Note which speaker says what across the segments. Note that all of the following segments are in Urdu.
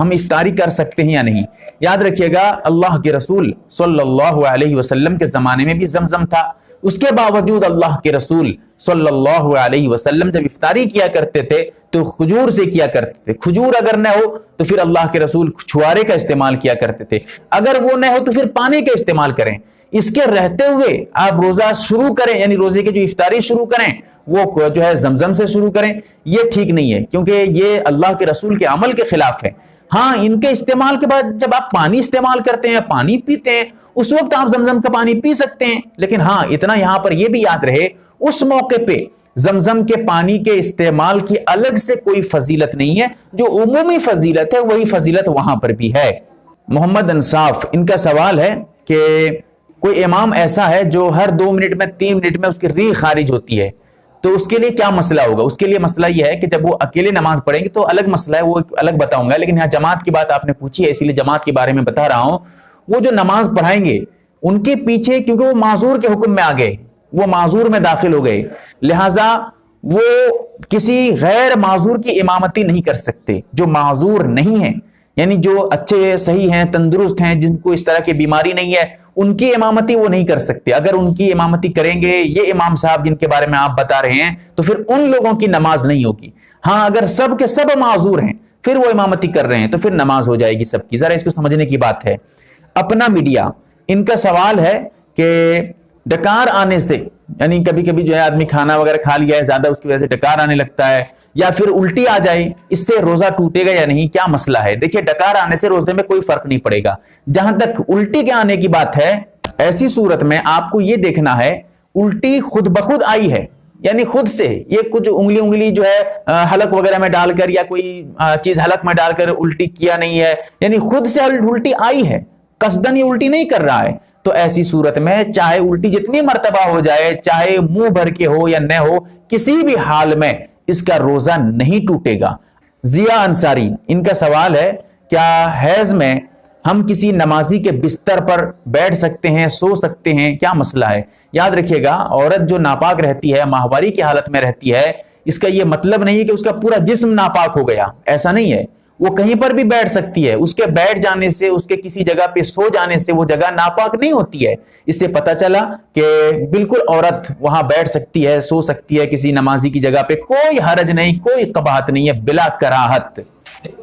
Speaker 1: ہم افطاری کر سکتے ہیں یا نہیں؟ یاد رکھیے گا اللہ کے رسول صلی اللہ علیہ وسلم کے زمانے میں بھی زمزم تھا، اس کے باوجود اللہ کے رسول صلی اللہ علیہ وسلم جب افطاری کیا کرتے تھے تو کھجور سے کیا کرتے تھے۔ کھجور اگر نہ ہو تو پھر اللہ کے رسول چھوارے کا استعمال کیا کرتے تھے، اگر وہ نہ ہو تو پھر پانی کا استعمال کریں۔ اس کے رہتے ہوئے آپ روزہ شروع کریں، یعنی روزے کی جو افطاری شروع کریں وہ جو ہے زمزم سے شروع کریں، یہ ٹھیک نہیں ہے، کیونکہ یہ اللہ کے رسول کے عمل کے خلاف ہے۔ ہاں، ان کے استعمال کے بعد جب آپ پانی استعمال کرتے ہیں، پانی پیتے ہیں، اس وقت آپ زمزم کا پانی پی سکتے ہیں، لیکن ہاں اتنا یہاں پر یہ بھی یاد رہے اس موقع پہ زمزم کے پانی کے استعمال کی الگ سے کوئی فضیلت نہیں ہے، جو عمومی فضیلت ہے وہی فضیلت وہاں پر بھی ہے۔ محمد انصاف، ان کا سوال ہے کہ کوئی امام ایسا ہے جو ہر 2 منٹ میں 3 منٹ میں اس کی ریح خارج ہوتی ہے، تو اس کے لیے کیا مسئلہ ہوگا؟ اس کے لیے مسئلہ یہ ہے کہ جب وہ اکیلے نماز پڑھیں گے تو الگ مسئلہ ہے، وہ الگ بتاؤں گا، لیکن یہاں جماعت کی بات آپ نے پوچھی ہے اسی لیے جماعت کے بارے میں بتا رہا ہوں۔ وہ جو نماز پڑھائیں گے ان کے پیچھے، کیونکہ وہ معذور کے حکم میں آ گئے، وہ معذور میں داخل ہو گئے، لہٰذا وہ کسی غیر معذور کی امامتی نہیں کر سکتے۔ جو معذور نہیں ہیں، یعنی جو اچھے صحیح ہیں، تندرست ہیں، جن کو اس طرح کی بیماری نہیں ہے، ان کی امامتی وہ نہیں کر سکتے۔ اگر ان کی امامتی کریں گے یہ امام صاحب جن کے بارے میں آپ بتا رہے ہیں تو پھر ان لوگوں کی نماز نہیں ہوگی۔ ہاں، اگر سب کے سب معذور ہیں پھر وہ امامتی کر رہے ہیں تو پھر نماز ہو جائے گی سب کی۔ ذرا اس کو سمجھنے کی بات ہے۔ اپنا میڈیا، ان کا سوال ہے کہ ڈکار آنے سے، یعنی کبھی کبھی جو ہے آدمی کھانا وغیرہ کھا لیا ہے زیادہ، اس کی وجہ سے ڈکار آنے لگتا ہے، یا پھر الٹی آ جائے، اس سے روزہ ٹوٹے گا یا نہیں، کیا مسئلہ ہے؟ دیکھیے، ڈکار آنے سے روزے میں کوئی فرق نہیں پڑے گا۔ جہاں تک الٹی کے آنے کی بات ہے، ایسی صورت میں آپ کو یہ دیکھنا ہے الٹی خود بخود آئی ہے، یعنی خود سے، یہ کچھ انگلی جو ہے حلق وغیرہ میں ڈال کر یا کوئی چیز حلق میں ڈال کر الٹی کیا نہیں ہے، یعنی خود سے الٹی آئی ہے، قصدن یہ الٹی نہیں کر رہا ہے، تو ایسی صورت میں چاہے الٹی جتنی مرتبہ ہو جائے، چاہے منہ بھر کے ہو یا نہ ہو، کسی بھی حال میں اس کا روزہ نہیں ٹوٹے گا۔ ضیاء انصاری، ان کا سوال ہے کیا حیض میں ہم کسی نمازی کے بستر پر بیٹھ سکتے ہیں، سو سکتے ہیں، کیا مسئلہ ہے؟ یاد رکھیے گا، عورت جو ناپاک رہتی ہے، ماہواری کی حالت میں رہتی ہے، اس کا یہ مطلب نہیں ہے کہ اس کا پورا جسم ناپاک ہو گیا، ایسا نہیں ہے۔ وہ کہیں پر بھی بیٹھ سکتی ہے، اس کے بیٹھ جانے سے، اس کے کسی جگہ پہ سو جانے سے وہ جگہ ناپاک نہیں ہوتی ہے۔ اس سے پتہ چلا کہ بالکل عورت وہاں بیٹھ سکتی ہے، سو سکتی ہے کسی نمازی کی جگہ پہ، کوئی حرج نہیں، کوئی قباحت نہیں ہے، بلا کراہت۔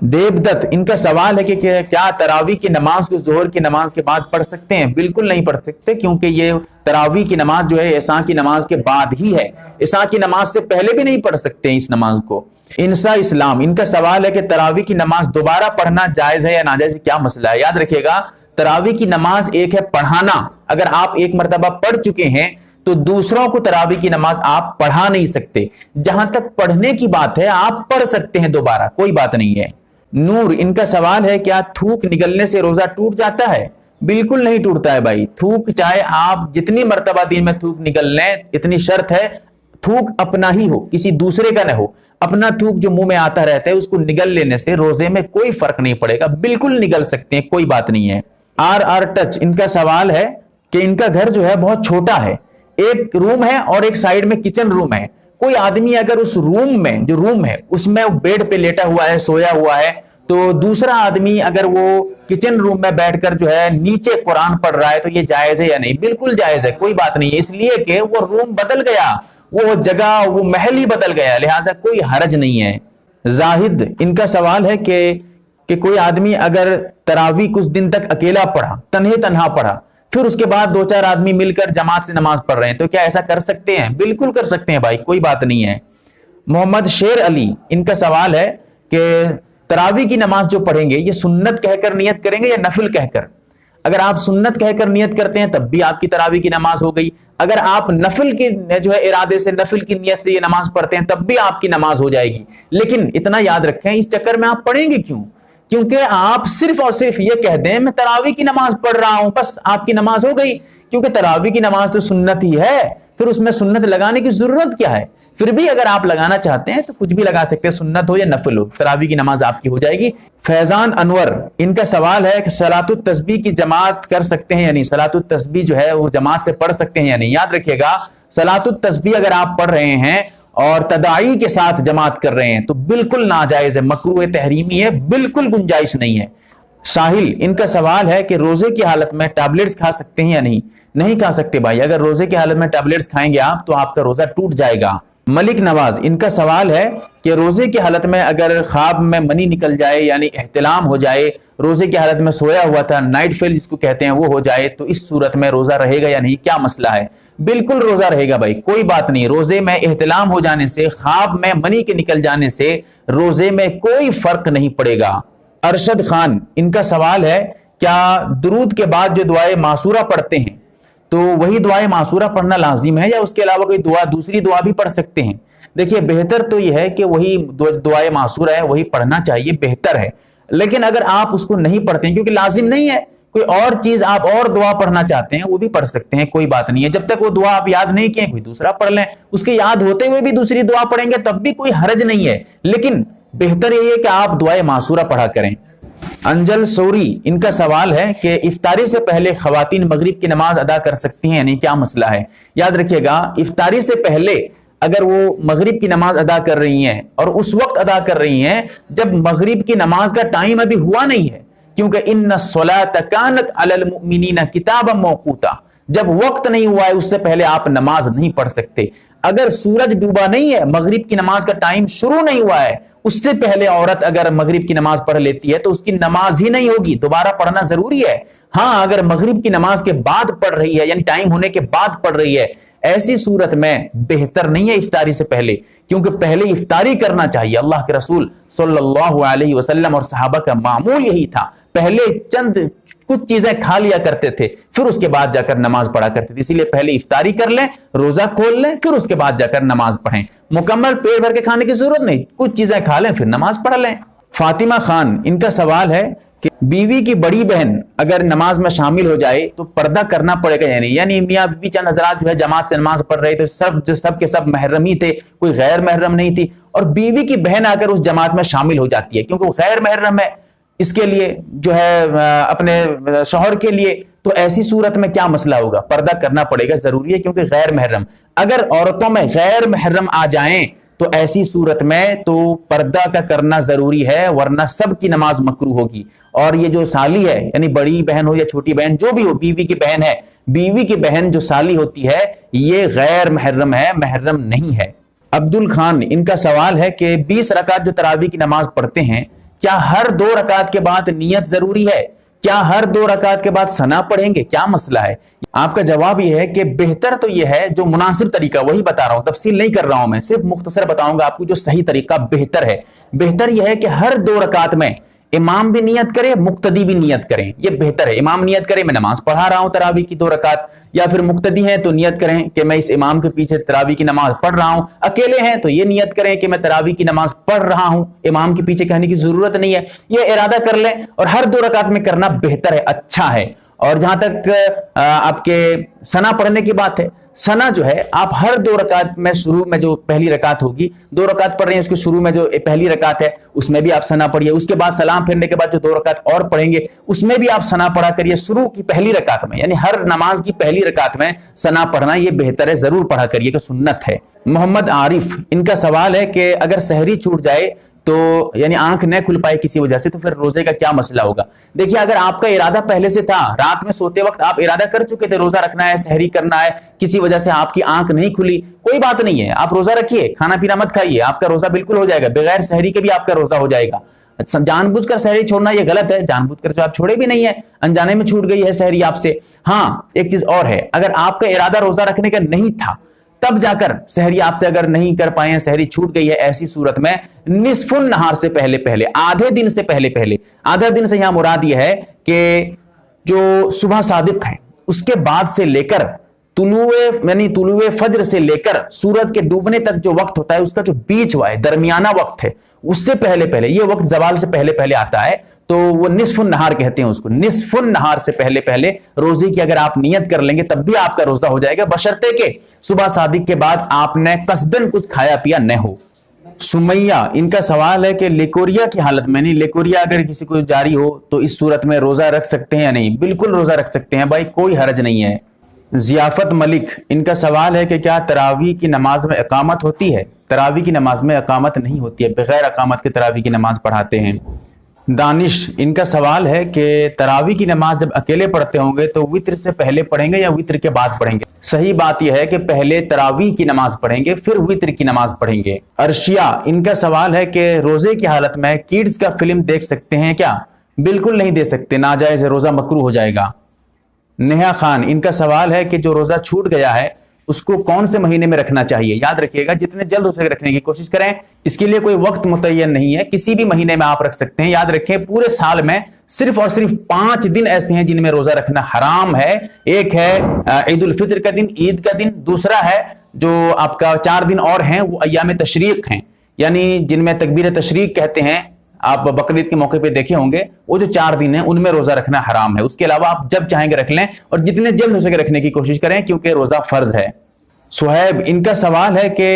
Speaker 1: دیودت، ان کا سوال ہے کہ کیا تراویح کی نماز کو ظہر کی نماز کے بعد پڑھ سکتے ہیں؟ بالکل نہیں پڑھ سکتے، کیونکہ یہ تراویح کی نماز جو ہے عشاء کی نماز کے بعد ہی ہے، عشاء کی نماز سے پہلے بھی نہیں پڑھ سکتے ہیں اس نماز کو۔ انسا اسلام، ان کا سوال ہے کہ تراویح کی نماز دوبارہ پڑھنا جائز ہے یا ناجائز، کیا مسئلہ ہے؟ یاد رکھیے گا، تراویح کی نماز ایک ہے پڑھانا، اگر آپ ایک مرتبہ پڑھ چکے ہیں تو دوسروں کو تراویح کی نماز آپ پڑھا نہیں سکتے۔ جہاں تک پڑھنے کی بات ہے آپ پڑھ سکتے ہیں دوبارہ، کوئی بات نہیں ہے۔ نور، ان کا سوال ہے کیا تھوک نگلنے سے روزہ ٹوٹ جاتا ہے؟ بالکل نہیں ٹوٹتا ہے بھائی، تھوک چاہے آپ جتنی مرتبہ دن میں تھوک نگل لیں، اتنی شرط ہے تھوک اپنا ہی ہو، کسی دوسرے کا نہ ہو۔ اپنا تھوک جو منہ میں آتا رہتا ہے اس کو نگل لینے سے روزے میں کوئی فرق نہیں پڑے گا، بالکل نگل سکتے ہیں، کوئی بات نہیں ہے۔ آر ٹچ، ان کا سوال ہے کہ ان کا گھر جو ہے بہت چھوٹا ہے، ایک روم ہے اور ایک سائیڈ میں کچن روم ہے، کوئی آدمی اگر اس روم میں جو روم ہے اس میں بیڈ پہ لیٹا ہوا ہے، سویا ہوا ہے، تو دوسرا آدمی اگر وہ کچن روم میں بیٹھ کر جو ہے نیچے قرآن پڑھ رہا ہے تو یہ جائز ہے یا نہیں؟ بالکل جائز ہے، کوئی بات نہیں ہے، اس لیے کہ وہ روم بدل گیا، وہ جگہ، وہ محل ہی بدل گیا، لہٰذا کوئی حرج نہیں ہے۔ زاہد، ان کا سوال ہے کہ کوئی آدمی اگر تراویح کچھ دن تک اکیلا پڑھا، تنہا پڑھا، پھر اس کے بعد 2-4 آدمی مل کر جماعت سے نماز پڑھ رہے ہیں تو کیا ایسا کر سکتے ہیں؟ بالکل کر سکتے ہیں بھائی، کوئی بات نہیں ہے۔ محمد شیر علی، ان کا سوال ہے کہ تراویح کی نماز جو پڑھیں گے یہ سنت کہہ کر نیت کریں گے یا نفل کہہ کر؟ اگر آپ سنت کہہ کر نیت کرتے ہیں تب بھی آپ کی تراویح کی نماز ہو گئی، اگر آپ نفل کی جو ہے ارادے سے، نفل کی نیت سے یہ نماز پڑھتے ہیں تب بھی آپ کی نماز ہو جائے گی۔ لیکن اتنا یاد رکھیں، اس چکر میں آپ پڑھیں گے کیوں؟ کیونکہ آپ صرف اور صرف یہ کہہ دیں میں تراویح کی نماز پڑھ رہا ہوں، بس آپ کی نماز ہو گئی، کیونکہ تراویح کی نماز تو سنت ہی ہے، پھر اس میں سنت لگانے کی ضرورت کیا ہے؟ پھر بھی اگر آپ لگانا چاہتے ہیں تو کچھ بھی لگا سکتے ہیں، سنت ہو یا نفل ہو، تراویح کی نماز آپ کی ہو جائے گی۔ فیضان انور، ان کا سوال ہے کہ صلاۃ التسبیح کی جماعت کر سکتے ہیں یا نہیں؟ صلاۃ التسبیح جو ہے وہ جماعت سے پڑھ سکتے ہیں یا نہیں؟ یاد رکھیے گا، صلاۃ التسبیح اگر آپ پڑھ رہے ہیں اور تداعی کے ساتھ جماعت کر رہے ہیں تو بالکل ناجائز ہے، مکروہ تحریمی ہے، بالکل گنجائش نہیں ہے۔ ساحل، ان کا سوال ہے کہ روزے کی حالت میں ٹیبلٹس کھا سکتے ہیں یا نہیں؟ نہیں کھا سکتے بھائی، اگر روزے کی حالت میں ٹیبلٹس کھائیں گے آپ تو آپ کا روزہ ٹوٹ جائے گا۔ ملک نواز، ان کا سوال ہے کہ روزے کی حالت میں اگر خواب میں منی نکل جائے یعنی احتلام ہو جائے، روزے کی حالت میں سویا ہوا تھا، نائٹ فیل جس کو کہتے ہیں وہ ہو جائے، تو اس صورت میں روزہ رہے گا یا نہیں، کیا مسئلہ ہے؟ بالکل روزہ رہے گا بھائی، کوئی بات نہیں، روزے میں احتلام ہو جانے سے، خواب میں منی کے نکل جانے سے روزے میں کوئی فرق نہیں پڑے گا۔ ارشد خان، ان کا سوال ہے کیا درود کے بعد جو دعائے معصورہ پڑھتے ہیں تو وہی دعائے معصورہ پڑھنا لازم ہے یا اس کے علاوہ کوئی دوسری دعا بھی پڑھ سکتے ہیں؟ دیکھیے بہتر تو یہ ہے کہ وہی دعائے معصورہ ہے وہی پڑھنا چاہیے، بہتر ہے، لیکن اگر آپ اس کو نہیں پڑھتے ہیں کیونکہ لازم نہیں ہے، کوئی اور چیز آپ اور دعا پڑھنا چاہتے ہیں وہ بھی پڑھ سکتے ہیں، کوئی بات نہیں ہے، جب تک وہ دعا آپ یاد نہیں کیے کوئی دوسرا پڑھ لیں، اس کے یاد ہوتے ہوئے بھی دوسری دعا پڑھیں گے تب بھی کوئی حرج نہیں ہے، لیکن بہتر یہ ہے کہ آپ دعائے معصورہ پڑھا کریں۔ انجل سوری، ان کا سوال ہے کہ افطاری سے پہلے خواتین مغرب کی نماز ادا کر سکتی ہیں یعنی کیا مسئلہ ہے؟ یاد رکھیے گا، افطاری سے پہلے اگر وہ مغرب کی نماز ادا کر رہی ہیں اور اس وقت ادا کر رہی ہیں جب مغرب کی نماز کا ٹائم ابھی ہوا نہیں ہے، کیونکہ ان الصلاۃ کانت علی المؤمنین کتابا موقوتا، جب وقت نہیں ہوا ہے اس سے پہلے آپ نماز نہیں پڑھ سکتے۔ اگر سورج ڈوبا نہیں ہے، مغرب کی نماز کا ٹائم شروع نہیں ہوا ہے، اس سے پہلے عورت اگر مغرب کی نماز پڑھ لیتی ہے تو اس کی نماز ہی نہیں ہوگی، دوبارہ پڑھنا ضروری ہے۔ ہاں اگر مغرب کی نماز کے بعد پڑھ رہی ہے یعنی ٹائم ہونے کے بعد پڑھ رہی ہے، ایسی صورت میں بہتر نہیں ہے افطاری سے پہلے، کیونکہ پہلے افطاری کرنا چاہیے، اللہ کے رسول صلی اللہ علیہ وسلم اور صحابہ کا معمول یہی تھا، پہلے چند کچھ چیزیں کھا لیا کرتے تھے پھر اس کے بعد جا کر نماز پڑھا کرتے تھے، اسی لیے پہلے افطاری کر لیں، روزہ کھول لیں، پھر اس کے بعد جا کر نماز پڑھیں، مکمل پیٹ بھر کے کھانے کی ضرورت نہیں، کچھ چیزیں کھا لیں پھر نماز پڑھ لیں۔ فاطمہ خان، ان کا سوال ہے کہ بیوی کی بڑی بہن اگر نماز میں شامل ہو جائے تو پردہ کرنا پڑے گا یعنی میاں بیوی چند حضرات جو ہے جماعت سے نماز پڑھ رہے تھے، سب کے سب محرم ہی تھے، کوئی غیر محرم نہیں تھی، اور بیوی کی بہن آ کر اس جماعت میں شامل ہو جاتی ہے کیونکہ وہ غیر محرم ہے اس کے لیے جو ہے اپنے شوہر کے لیے، تو ایسی صورت میں کیا مسئلہ ہوگا؟ پردہ کرنا پڑے گا، ضروری ہے، کیونکہ غیر محرم، اگر عورتوں میں غیر محرم آ جائیں تو ایسی صورت میں تو پردہ کا کرنا ضروری ہے، ورنہ سب کی نماز مکروہ ہوگی۔ اور یہ جو سالی ہے یعنی بڑی بہن ہو یا چھوٹی بہن جو بھی ہو، بیوی کی بہن ہے، بیوی کی بہن جو سالی ہوتی ہے یہ غیر محرم ہے، محرم نہیں ہے۔ عبد الخان، ان کا سوال ہے کہ 20 رکعت جو تراویح کی نماز پڑھتے ہیں کیا ہر 2 رکعت کے بعد نیت ضروری ہے؟ کیا ہر 2 رکعت کے بعد ثنا پڑھیں گے؟ کیا مسئلہ ہے؟ آپ کا جواب یہ ہے کہ بہتر تو یہ ہے جو مناسب طریقہ وہی بتا رہا ہوں، تفصیل نہیں کر رہا ہوں، میں صرف مختصر بتاؤں گا آپ کو جو صحیح طریقہ بہتر ہے۔ بہتر یہ ہے کہ ہر 2 رکعت میں امام بھی نیت کرے، مقتدی بھی نیت کریں، یہ بہتر ہے۔ امام نیت کرے میں نماز پڑھا رہا ہوں تراویح کی 2 رکعت، یا پھر مقتدی ہیں تو نیت کریں کہ میں اس امام کے پیچھے تراویح کی نماز پڑھ رہا ہوں، اکیلے ہیں تو یہ نیت کریں کہ میں تراویح کی نماز پڑھ رہا ہوں، امام کے پیچھے کہنے کی ضرورت نہیں ہے، یہ ارادہ کر لیں، اور ہر 2 رکعت میں کرنا بہتر ہے، اچھا ہے۔ اور جہاں تک آپ کے ثنا پڑھنے کی بات ہے، ثنا جو ہے آپ ہر 2 رکعت میں شروع میں جو پہلی رکعت ہوگی، 2 رکعت پڑھ رہے ہیں اس کے شروع میں جو پہلی رکعت ہے اس میں بھی آپ ثنا پڑھیے، اس کے بعد سلام پھیرنے کے بعد جو 2 رکعت اور پڑھیں گے اس میں بھی آپ ثنا پڑھا کریے، شروع کی پہلی رکعت میں یعنی ہر نماز کی پہلی رکعت میں ثنا پڑھنا یہ بہتر ہے، ضرور پڑھا کریے کہ سنت ہے۔ محمد عارف، ان کا سوال ہے کہ اگر سحری چھوٹ جائے تو یعنی آنکھ نہ کھل پائے کسی وجہ سے تو پھر روزے کا کیا مسئلہ ہوگا؟ دیکھیے اگر آپ کا ارادہ پہلے سے تھا، رات میں سوتے وقت آپ ارادہ کر چکے تھے روزہ رکھنا ہے، سحری کرنا ہے، کسی وجہ سے آپ کی آنکھ نہیں کھلی، کوئی بات نہیں ہے، آپ روزہ رکھیے، کھانا پینا مت کھائیے، آپ کا روزہ بالکل ہو جائے گا، بغیر سحری کے بھی آپ کا روزہ ہو جائے گا۔ جان بوجھ کر سحری چھوڑنا یہ غلط ہے، جان بوجھ کر جو آپ چھوڑے بھی نہیں ہے، انجانے میں چھوٹ گئی ہے سحری آپ سے۔ ہاں ایک چیز اور ہے، اگر آپ کا ارادہ روزہ رکھنے کا نہیں تھا تب جا کر سحری آپ سے اگر نہیں کر پائے ہیں، سحری چھوٹ گئی ہے، ایسی صورت میں نصف النہار سے پہلے آدھے دن سے پہلے آدھا دن سے یہاں مراد یہ ہے کہ جو صبح صادق ہے اس کے بعد سے لے کر طلوع فجر سے لے کر سورج کے ڈوبنے تک جو وقت ہوتا ہے اس کا جو بیچ ہوا ہے، درمیانہ وقت ہے، اس سے پہلے یہ وقت زوال سے پہلے آتا ہے، تو وہ نصف النہار کہتے ہیں اس کو۔ نصف النہار سے پہلے روزے کی اگر آپ نیت کر لیں گے تب بھی آپ کا روزہ ہو جائے گا، بشرطے کہ صبح صادق کے بعد آپ نے قصدن کچھ کھایا پیا نہ ہو۔ سمیہ، ان کا سوال ہے کہ لیکوریا کی حالت میں لیکوریا اگر کسی کو جاری ہو تو اس صورت میں روزہ رکھ سکتے ہیں یا نہیں؟ بالکل روزہ رکھ سکتے ہیں بھائی، کوئی حرج نہیں ہے۔ ضیافت ملک، ان کا سوال ہے کہ کیا تراویح کی نماز میں اقامت ہوتی ہے؟ تراویح کی نماز میں اقامت نہیں ہوتی ہے، بغیر اقامت کے تراویح کی نماز پڑھاتے ہیں۔ دانش، ان کا سوال ہے کہ تراویح کی نماز جب اکیلے پڑھتے ہوں گے تو وتر سے پہلے پڑھیں گے یا وتر کے بعد پڑھیں گے؟ صحیح بات یہ ہے کہ پہلے تراویح کی نماز پڑھیں گے پھر وتر کی نماز پڑھیں گے۔ ارشیا، ان کا سوال ہے کہ روزے کی حالت میں کڈز کا فلم دیکھ سکتے ہیں کیا؟ بالکل نہیں دے سکتے، ناجائز ہے، روزہ مکروہ ہو جائے گا۔ نیہا خان، ان کا سوال ہے کہ جو روزہ چھوٹ گیا ہے اس کو کون سے مہینے میں رکھنا چاہیے؟ یاد رکھیے گا جتنے جلد ہو سکے رکھنے کی کوشش کریں، اس کے لیے کوئی وقت متعین نہیں ہے، کسی بھی مہینے میں آپ رکھ سکتے ہیں۔ یاد رکھیں پورے سال میں صرف اور صرف 5 دن ایسے ہیں جن میں روزہ رکھنا حرام ہے۔ ایک ہے عید الفطر کا دن، عید کا دن، دوسرا ہے جو آپ کا 4 دن اور ہیں وہ ایام تشریق ہیں، یعنی جن میں تکبیر تشریق کہتے ہیں، آپ بقرعید کے موقع پہ دیکھے ہوں گے، وہ جو 4 دن ہیں ان میں روزہ رکھنا حرام ہے۔ اس کے علاوہ آپ جب چاہیں گے رکھ لیں اور جتنے جلد ہو سکے رکھنے کی کوشش کریں کیونکہ روزہ فرض ہے۔ سہیب، ان کا سوال ہے کہ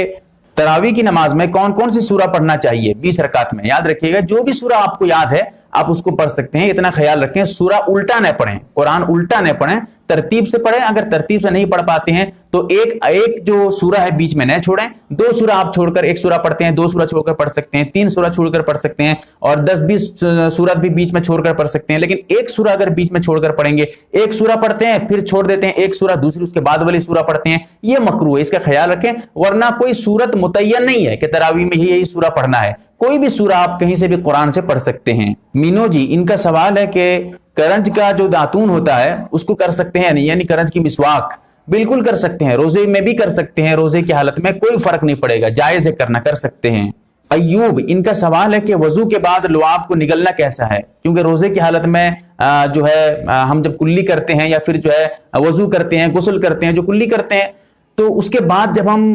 Speaker 1: تراویح کی نماز میں کون کون سی سورہ پڑھنا چاہیے 20 رکعت میں؟ یاد رکھیے گا جو بھی سورہ آپ کو یاد ہے آپ اس کو پڑھ سکتے ہیں، اتنا خیال رکھیں سورہ الٹا نہ پڑھیں، قرآن الٹا نہ پڑھیں، ترتیب سے پڑھیں۔ اگر ترتیب سے نہیں پڑھ پاتے ہیں تو ایک جو سورہ ہے بیچ میں نہ چھوڑیں، 2 سورہ آپ چھوڑ کر 1 سورہ پڑھتے ہیں، 2 سورہ چھوڑ کر پڑھ سکتے ہیں، 3 سورہ چھوڑ کر پڑھ سکتے ہیں، اور 10-20 سورت بھی بیچ میں چھوڑ کر پڑھ سکتے ہیں۔ لیکن ایک سورہ اگر بیچ میں چھوڑ کر پڑھیں گے، ایک سورہ پڑھتے ہیں پھر چھوڑ دیتے ہیں، ایک سورہ دوسری اس کے بعد والی سورہ پڑھتے ہیں، یہ مکروہ ہے، اس کا خیال رکھیں۔ ورنہ کوئی سورت متعین نہیں ہے کہ تراویح میں یہی سورہ پڑھنا ہے، کوئی بھی سورہ آپ کہیں سے بھی قرآن سے پڑھ سکتے ہیں۔ مینو جی، ان کا سوال ہے کہ کرنج کا جو داتون ہوتا ہے اس کو کر سکتے ہیں نہیں، یعنی کرنج کی مسواک بالکل کر سکتے ہیں، روزے میں بھی کر سکتے ہیں، روزے کی حالت میں کوئی فرق نہیں پڑے گا، جائز ہے کرنا، کر سکتے ہیں۔ ایوب، ان کا سوال ہے کہ وضو کے بعد لعاب کو نگلنا کیسا ہے؟ کیونکہ روزے کی حالت میں جو ہے ہم جب کلی کرتے ہیں یا پھر جو ہے وضو کرتے ہیں، غسل کرتے ہیں، جو کلی کرتے ہیں تو اس کے بعد جب ہم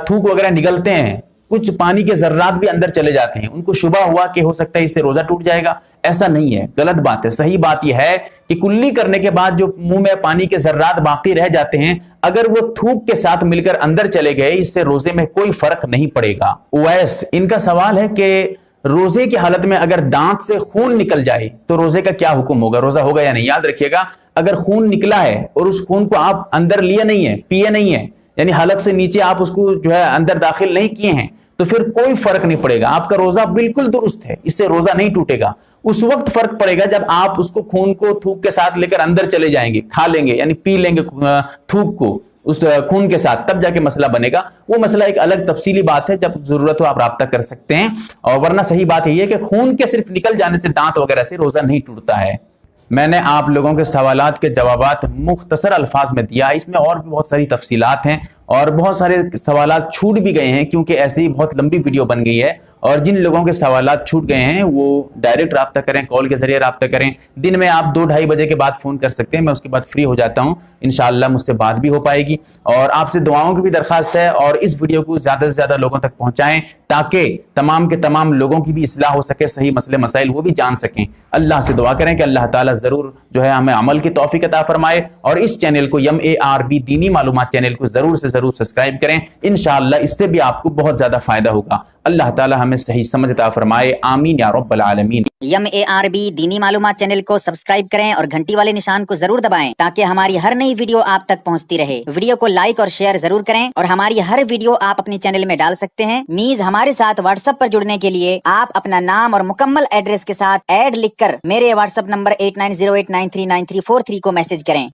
Speaker 1: تھوک وغیرہ نگلتے ہیں کچھ پانی کے ذرات بھی اندر چلے جاتے ہیں، ان کو شبہ ہوا کہ ہو سکتا ہے اس سے روزہ ٹوٹ جائے گا، ایسا نہیں ہے، غلط بات ہے۔ صحیح بات یہ ہے کہ کلی کرنے کے بعد جو منہ میں پانی کے ذرات باقی رہ جاتے ہیں اگر وہ تھوک کے ساتھ مل کر اندر چلے گئے اس سے روزے میں کوئی فرق نہیں پڑے گا۔ اویس، ان کا سوال ہے کہ روزے کی حالت میں اگر دانت سے خون نکل جائے تو روزے کا کیا حکم ہوگا، روزہ ہوگا یا نہیں؟ یاد رکھیے گا اگر خون نکلا ہے اور اس خون کو آپ اندر لیے نہیں ہے، پیے نہیں ہے، یعنی حلق سے نیچے آپ اس کو جو ہے اندر داخل نہیں کیے ہیں تو پھر کوئی فرق نہیں پڑے گا، آپ کا روزہ بالکل درست ہے، اس سے روزہ نہیں ٹوٹے گا۔ اس وقت فرق پڑے گا جب آپ اس کو خون کو تھوک کے ساتھ لے کر اندر چلے جائیں گے، کھا لیں گے، یعنی پی لیں گے تھوک کو اس خون کے ساتھ، تب جا کے مسئلہ بنے گا۔ وہ مسئلہ ایک الگ تفصیلی بات ہے، جب ضرورت ہو آپ رابطہ کر سکتے ہیں، اور ورنہ صحیح بات یہ ہے کہ خون کے صرف نکل جانے سے دانت وغیرہ سے روزہ نہیں ٹوٹتا ہے۔ میں نے آپ لوگوں کے سوالات کے جوابات مختصر الفاظ میں دیا، اس میں اور بھی بہت ساری تفصیلات ہیں اور بہت سارے سوالات چھوٹ بھی گئے ہیں کیونکہ ایسے ہی بہت لمبی ویڈیو بن گئی ہے، اور جن لوگوں کے سوالات چھوٹ گئے ہیں وہ ڈائریکٹ رابطہ کریں، کال کے ذریعے رابطہ کریں۔ دن میں آپ 2-2:30 بجے کے بعد فون کر سکتے ہیں، میں اس کے بعد فری ہو جاتا ہوں، انشاءاللہ مجھ سے بات بھی ہو پائے گی۔ اور آپ سے دعاؤں کی بھی درخواست ہے، اور اس ویڈیو کو زیادہ سے زیادہ لوگوں تک پہنچائیں تاکہ تمام کے تمام لوگوں کی بھی اصلاح ہو سکے، صحیح مسئلے مسائل وہ بھی جان سکیں۔ اللہ سے دعا کریں کہ اللہ تعالیٰ ضرور جو ہے ہمیں عمل کی توفیق عطا فرمائے، اور اس چینل کو MARB دینی معلومات چینل کو ضرور سے ضرور سبسکرائب کریں، انشاءاللہ اس سے بھی آپ کو بہت زیادہ فائدہ ہوگا۔ اللہ تعالیٰ ہمیں صحیح سمجھ عطا فرمائے، آمین یا رب العالمین۔
Speaker 2: MARB دینی معلومات چینل کو سبسکرائب کریں اور گھنٹی والے نشان کو ضرور دبائیں تاکہ ہماری ہر نئی ویڈیو آپ تک پہنچتی رہے۔ ویڈیو کو لائک اور شیئر ضرور کریں، اور ہماری ہر ویڈیو آپ اپنے چینل میں ڈال سکتے ہیں۔ نیز ہمارے ساتھ واٹس ایپ پر جڑنے کے لیے آپ اپنا نام اور مکمل ایڈریس کے ساتھ ایڈ لکھ کر میرے واٹس ایپ نمبر 8908939343 کو میسج کریں۔